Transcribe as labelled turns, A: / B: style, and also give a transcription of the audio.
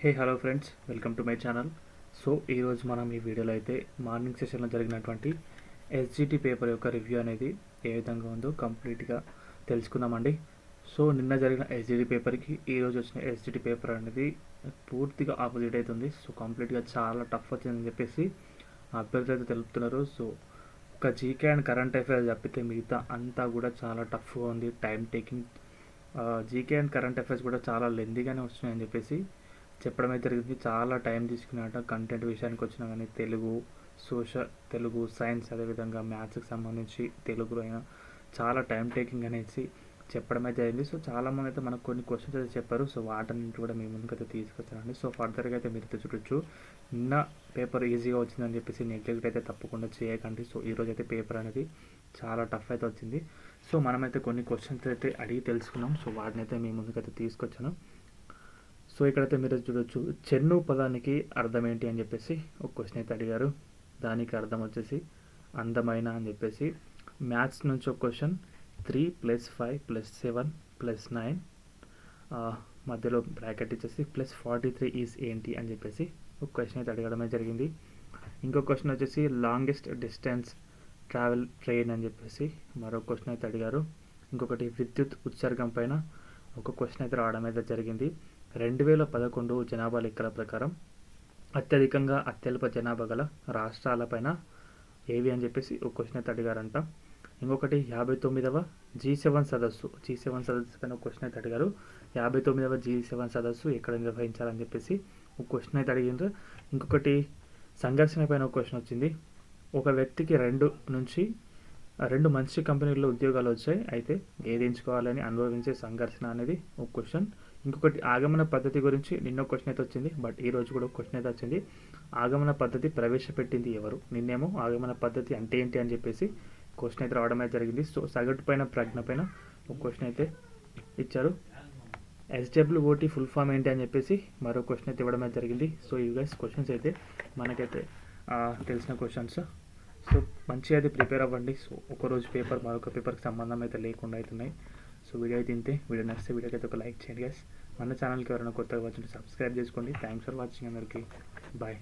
A: Hello friends, welcome to my channel. So ఈరోజు మనం ఈ వీడియోలో అయితే మార్నింగ్ సెషన్లో జరిగినటువంటి ఎస్జిటి పేపర్ యొక్క రివ్యూ అనేది ఏ విధంగా ఉందో కంప్లీట్గా తెలుసుకుందామండి. సో నిన్న జరిగిన ఎస్జిటి పేపర్కి ఈరోజు వచ్చిన ఎస్జిటి పేపర్ అనేది పూర్తిగా ఆపోజిట్ అవుతుంది. సో కంప్లీట్గా చాలా టఫ్ వచ్చిందని చెప్పేసి అభ్యర్థులు అయితే తెలుపుతున్నారు. సో ఒక జీకే అండ్ కరెంట్ అఫైర్స్ తప్పితే మిగతా అంతా కూడా చాలా టఫ్గా ఉంది. Time taking GK and current affairs కూడా చాలా లెందీగానే వస్తున్నాయని చెప్పేసి చెప్పడం అయితే జరిగింది. చాలా టైం తీసుకున్నట్ట కంటెంట్ విషయానికి వచ్చినా కానీ తెలుగు సైన్స్, అదేవిధంగా మ్యాథ్స్కి సంబంధించి తెలుగులో అయినా చాలా టైం టేకింగ్ అనేసి చెప్పడం అయితే జరిగింది. సో చాలామంది అయితే మనకు కొన్ని క్వశ్చన్స్ అయితే చెప్పారు. సో వాటన్నింటి కూడా మీ ముందుకైతే తీసుకొచ్చానండి. సో ఫర్దర్గా అయితే మీరు చూడొచ్చు. నిన్న పేపర్ ఈజీగా వచ్చిందని చెప్పేసి నెగ్లెక్ట్ అయితే తప్పకుండా చేయకండి. సో ఈరోజు అయితే పేపర్ అనేది చాలా టఫ్ అయితే వచ్చింది. సో మనమైతే కొన్ని క్వశ్చన్స్ అయితే అడిగి తెలుసుకున్నాం. సో వాటిని అయితే మీ ముందుకైతే తీసుకొచ్చాను. సో ఇక్కడైతే మీరు చూడొచ్చు, చెన్ను పదానికి అర్థం ఏంటి అని చెప్పేసి ఒక క్వశ్చన్ అయితే అడిగారు. దానికి అర్థం వచ్చేసి అందమైన అని చెప్పేసి. మ్యాథ్స్ నుంచి ఒక క్వశ్చన్, 3 + 5 + 7 + 9 మధ్యలో బ్రాకెట్ ఇచ్చేసి +43 ఈజ్ ఏంటి అని చెప్పేసి ఒక క్వశ్చన్ అయితే అడగడమే జరిగింది. ఇంకో క్వశ్చన్ వచ్చేసి లాంగెస్ట్ డిస్టెన్స్ ట్రావెల్ ట్రైన్ అని చెప్పేసి మరో క్వశ్చన్ అయితే అడిగారు. ఇంకొకటి విద్యుత్ ఉత్సర్గం పైన ఒక క్వశ్చన్ అయితే రావడం అయితే జరిగింది. 2011 జనాభా లెక్కల ప్రకారం అత్యల్ప జనాభా గల రాష్ట్రాలపైన ఏవి అని చెప్పేసి ఒక క్వశ్చన్ అయితే అడిగారంట. ఇంకొకటి 59వ G7 సదస్సు పైన ఒక క్వశ్చన్ అయితే అడిగారు. 59వ G7 సదస్సు ఎక్కడ నిర్వహించాలని చెప్పేసి ఒక క్వశ్చన్ అయితే అడిగిండ్రు. ఇంకొకటి సంఘర్షణ పైన ఒక క్వశ్చన్ వచ్చింది. ఒక వ్యక్తికి రెండు మంచి కంపెనీల్లో ఉద్యోగాలు వచ్చాయి, అయితే ఏది ఎంచుకోవాలని అనుభవించే సంఘర్షణ అనేది ఒక క్వశ్చన్. ఇంకొకటి ఆగమన పద్ధతి గురించి నిన్న క్వశ్చన్ అయితే వచ్చింది, బట్ ఈ రోజు కూడా క్వశ్చన్ అయితే వచ్చింది. ఆగమన పద్ధతి ప్రవేశపెట్టింది ఎవరు? నిన్నేమో ఆగమన పద్ధతి అంటే ఏంటి అని చెప్పేసి క్వశ్చన్ అయితే రావడం అయితే జరిగింది. సో సగటు పైన ప్రజ్ఞ పైన ఒక క్వశ్చన్ అయితే ఇచ్చారు. SWOT ఫుల్ ఫామ్ ఏంటి అని చెప్పేసి మరో క్వశ్చన్ అయితే ఇవ్వడం అయితే జరిగింది. సో ఈ గైస్ క్వశ్చన్స్ అయితే మనకైతే తెలిసిన క్వశ్చన్స్. సో మంచిగా అయితే ప్రిపేర్ అవ్వండి. సో ఒకరోజు పేపర్ మరొక పేపర్కి సంబంధం అయితే లేకుండా అవుతున్నాయి. సో వీడియో అయితే ఇంతే. వీడియో నచ్చితే వీడియోకి అయితే ఒక లైక్ చేయండి గైస్. మన ఛానల్కి ఎవరైనా కొత్తగా వచ్చి సబ్స్క్రైబ్ చేసుకోండి. థ్యాంక్స్ ఫర్ వాచింగ్ అందరికీ. బాయ్.